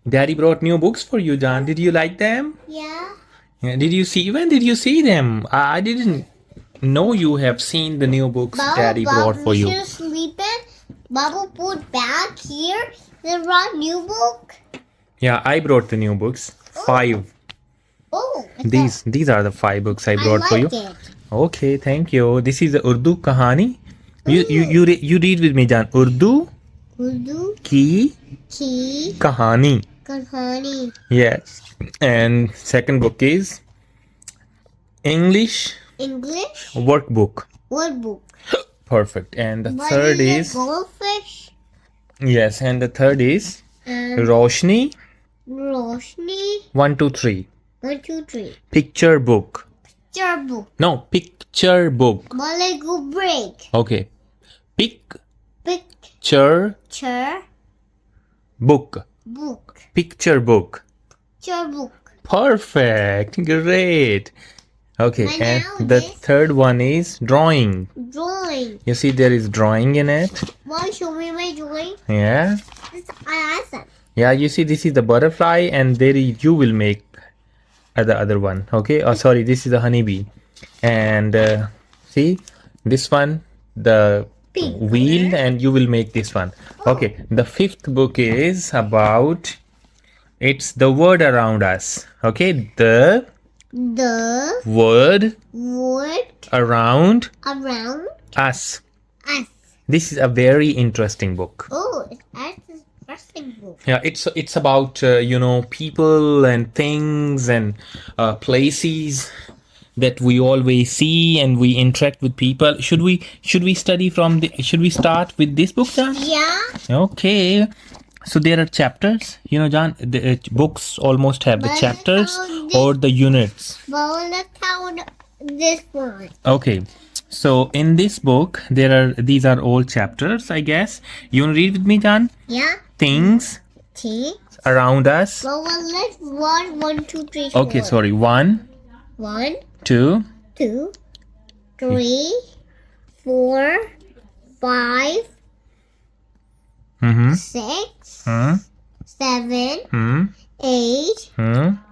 Daddy brought new books for you, John. Did you like them? Yeah. Did you see? When did you see them? I didn't know you have seen the new books Daddy brought for you. Baba, sleeping. Baba put back here. They brought new book. Yeah, I brought the new books. 5. Oh. These are the 5 books I brought for you. It. Okay, thank you. This is the Urdu Kahani. You read with me, John. Urdu ki Kahani. Kahani. Yes. And second book is English workbook. Perfect. And the third is goldfish. Yes, and the third is Roshni 1 2 3. 1 2 3. Picture book. No, picture book. Go break. Okay. Picture book. Picture book. Perfect. Great. Okay, and the third one is drawing. You see there is drawing in it. Why show me my drawing? Yeah. I asked them. Yeah, you see this is the butterfly and there you will make the other one. Okay. Oh, sorry, this is the honeybee. And see this one, the wheel, and you will make this one. Okay. The fifth book is about, it's the word around us. Okay. The word around us. This is a very interesting book. Oh, that's an interesting book. Yeah, it's about people and things and places that we always see, and we interact with people. Should we should we start with this book, John? Yeah. Okay. So there are chapters, John. The books almost have the chapters or the units. But let's count this one. Okay. So in this book, these are all chapters, I guess. You want to read with me, John? Yeah. Things around us. Well, let's 1 2 3 Okay, 4. sorry. 1 2 3 4 5 6 7 8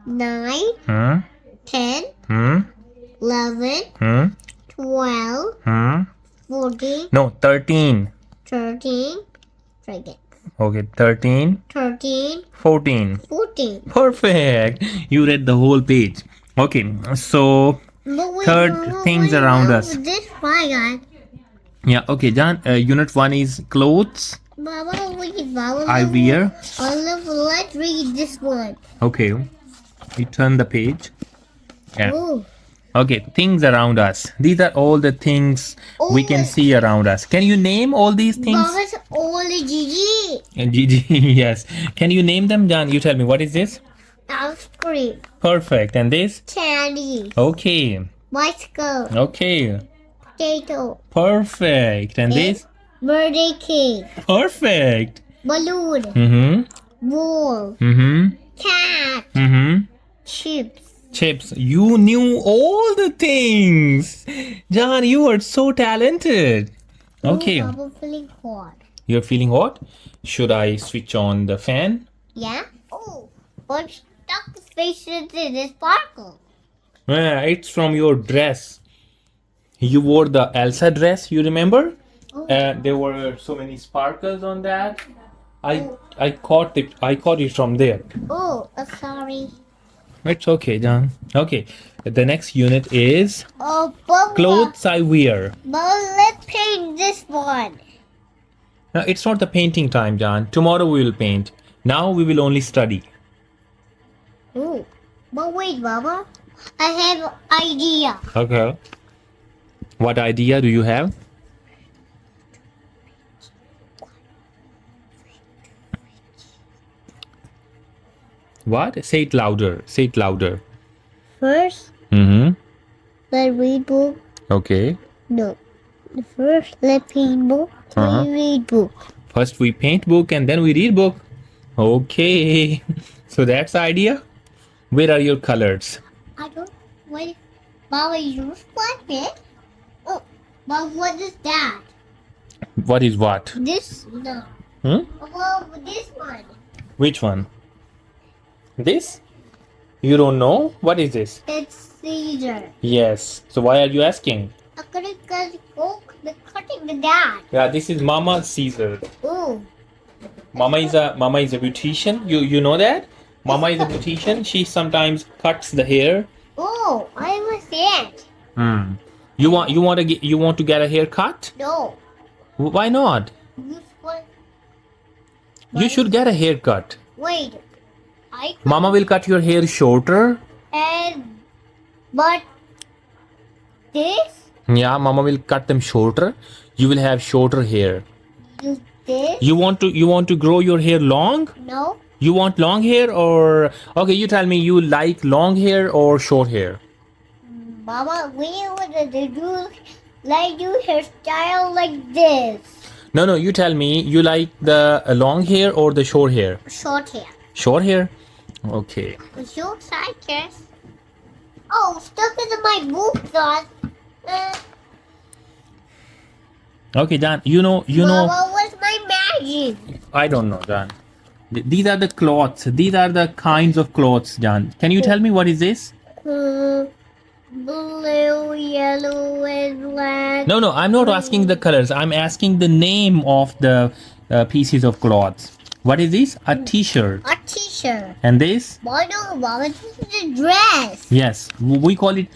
9 10 11 12 14 No, 13. 13. Try again. Okay, 13, 14. 14. Perfect. You read the whole page. Okay, so third things around us. This guy. Yeah, okay, John. Unit 1 is clothes Baba, I wear. Let's read this one. Okay, we turn the page. Yeah. Ooh. Okay, things around us. These are all the things we can see around us. Can you name all these things? Baba's only Gigi. And Gigi, yes. Can you name them, John? You tell me, what is this? Ice cream. Perfect. And this? Candy. Okay. Bicycle. Okay. Potato. Perfect. And this? Birthday cake. Perfect. Balloon. Mm-hmm. Ball. Mm-hmm. Cat. Mm-hmm. Chips. Chips. You knew all the things. John, you are so talented. Okay. Ooh, I'm feeling hot. You're feeling hot? Should I switch on the fan? Yeah? Oh, but stuck faces in the sparkle. It's from your dress. You wore the Elsa dress, you remember? Oh. There were so many sparkles on that. I caught it from there. Oh, sorry. It's okay, John. Okay. The next unit is Oh, Bubba. clothes I wear. Bubba, let's paint this one. Now, it's not the painting time, John. Tomorrow we will paint. Now we will only study. Oh, but wait, Bubba. I have an idea. Okay. What idea do you have? What? Say it louder. Say it louder. First, Mm-hmm. let's read book. Okay. No. First, let's paint book. Uh-huh. We read book. First we paint book and then we read book. Okay. So that's the idea. Where are your colors? I don't. Wait. Baba, you like it? Oh, but what is that? What is what? This? No. Hmm? Well, this one. Which one? This? You don't know? What is this? It's Caesar. Yes. So why are you asking? I couldn't get the cutting the dad. Yeah, this is Mama Caesar. Ooh. Mama is a beautician. You know that? Mama is a beautician. She sometimes cuts the hair. Oh, I was it. Hmm. You want to get a haircut? No. Why not? This one. You should get a haircut. Wait. I Mama will cut your hair shorter. and but this Yeah, Mama will cut them shorter. You will have shorter hair. you this You want to grow your hair long? no. You want long hair or okay, you tell me you like long hair or short hair? Mama, we want to do like do hairstyle like this. No, you tell me you like the long hair or the short hair? Short hair. Short hair? Okay. Short sidekicks. Oh, stuck into my boot on. Okay, John, you know, Mama, what's my magic? I don't know, John. These are the cloths. These are the kinds of clothes, John. Can you tell me what is this? Blue, yellow, and black. No, I'm not asking the colors. I'm asking the name of the pieces of cloths. What is this? A t-shirt. A t-shirt. And this? No, Mama, this is a dress. Yes, we call it,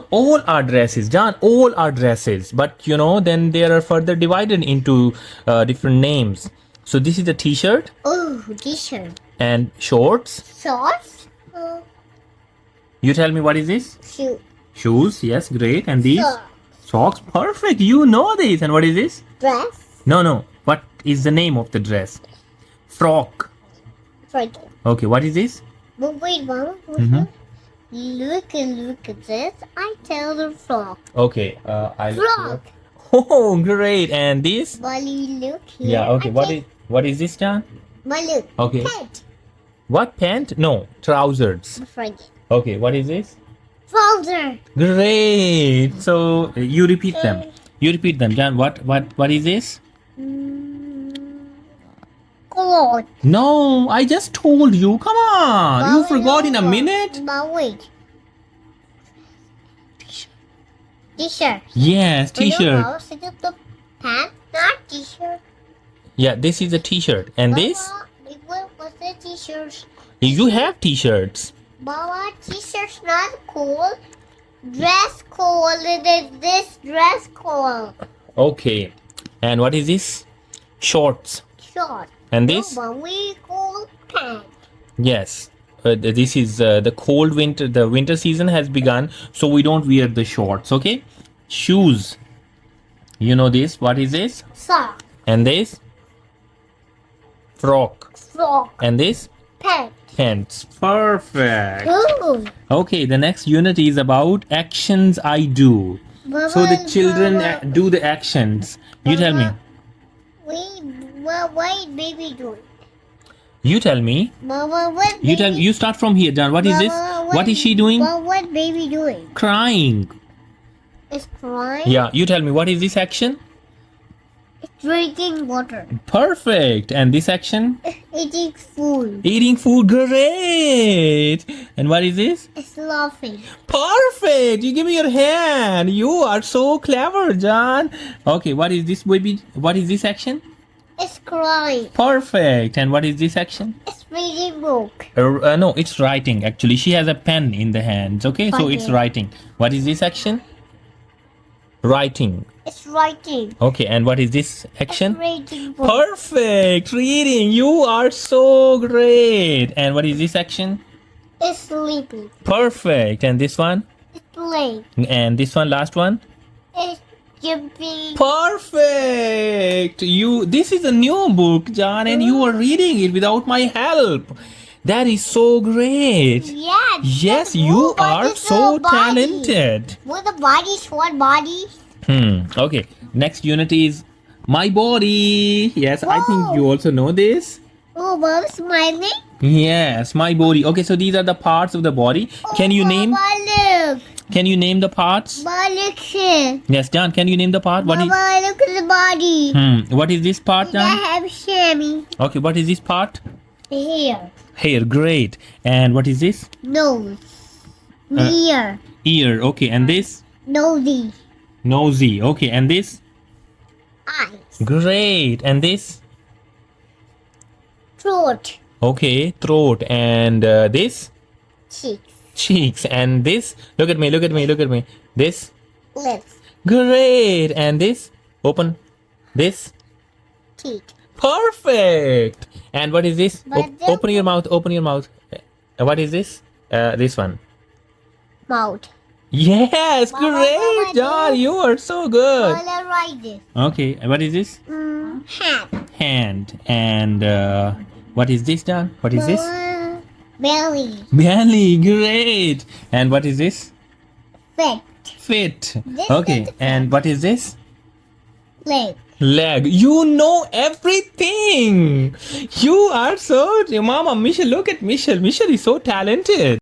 all are dresses, John, all are dresses. But, then they are further divided into different names. So this is a t-shirt Oh, t-shirt. and shorts. Shorts. You tell me what is this? Shoe. Shoes, yes, great. And these? Socks. Socks, perfect. You know this. And what is this? Dress. No. What is the name of the dress? Frock. Forget. Okay, what is this? But wait, Mama. Mhm. Look at this. I tell the frog. Okay, I'll. Frog. Oh, great. And this? Molly, look here. Yeah, okay. What is this, John? Molly. Okay. Pet. What pant? No, trousers. Forget. Okay, what is this? Trouser. Great. So you repeat them. You repeat them, John. What is this? Cloth. No, I just told you. Come on. You forgot in a minute? But wait. T-shirt. Yes, t-shirt. Mama, sit up the pants, not t-shirt. Yeah, this is a t-shirt. And this? Mama, what was the t-shirt? You have t-shirts. Mama, t-shirt's not cool. Dress cool. It is this dress cool. Okay. And what is this? Shorts. Short. And this? No, but we cool pants. Yes. This is the cold winter. The winter season has begun, so we don't wear the shorts. Okay. Shoes. You know this. What is this? Sock. And this? Frock. Frock. And this? Pants. Pants. Perfect. Ooh. Okay, the next unit is about actions I do. Mama, So the children Mama, do the actions. You tell me. what baby doing? You tell me. Mama, what baby? You start from here, John. What is this? Mama, What is she doing? What baby doing? Crying. It's crying. Yeah, you tell me. What is this action? It's drinking water. Perfect. And this action? Eating food. Eating food. Great. And what is this? It's laughing. Perfect. You give me your hand. You are so clever, John. Okay, what is this, baby? What is this action? It's crying. Perfect. And what is this action? It's reading book. No, it's writing. Actually, she has a pen in the hands. Okay, so it's Okay. writing. What is this action? Writing. It's writing. Okay, and what is this It's action? reading book. Perfect. Reading. You are so great. And what is this action? It's sleeping. Perfect. And this one? It's playing. And this one, last one? It's jumping. Perfect. This is a new book, John, and you are reading it without my help. That is so great. Yeah. Yes, you are so talented. With a body, short body. Okay. Next unit is my body. Yes, I think Whoa. you also know this. Oh, Mom, smiling. Yes, my body. Okay, so these are the parts of the body. Can you name? Mama, look. Can you name the parts? Mama, look here. Yes, John. Can you name the part? What is? Mama, look at the body. What is this part, I John? have Sammy Okay, what is this part? here. Hair. Great. And what is this? Nose. Uh, Ear. Ear. Okay. And this? Nosy. Nosy. Okay. And this? Eyes. Great. And this? Throat. Okay. Throat. And this? Cheeks. Cheeks. And this? Look at me. Look at me. Look at me. This? Lips. Great. And this? Open. This? Teeth. Perfect. And what is this? But the- Open your mouth. Open your mouth. What is this? This one. Mouth. Yes. Mama, Great, Mama, John. this. You are so good. I'll write this. Okay. What is this? Hand. Hand. And what is this, John? What is this? Belly. Belly. Great. And what is this? Feet. Fit. This Okay. is the And what is this? Leg. Leg. You know everything. You are so. Mama, Michelle, look at Michelle. Michelle is so talented.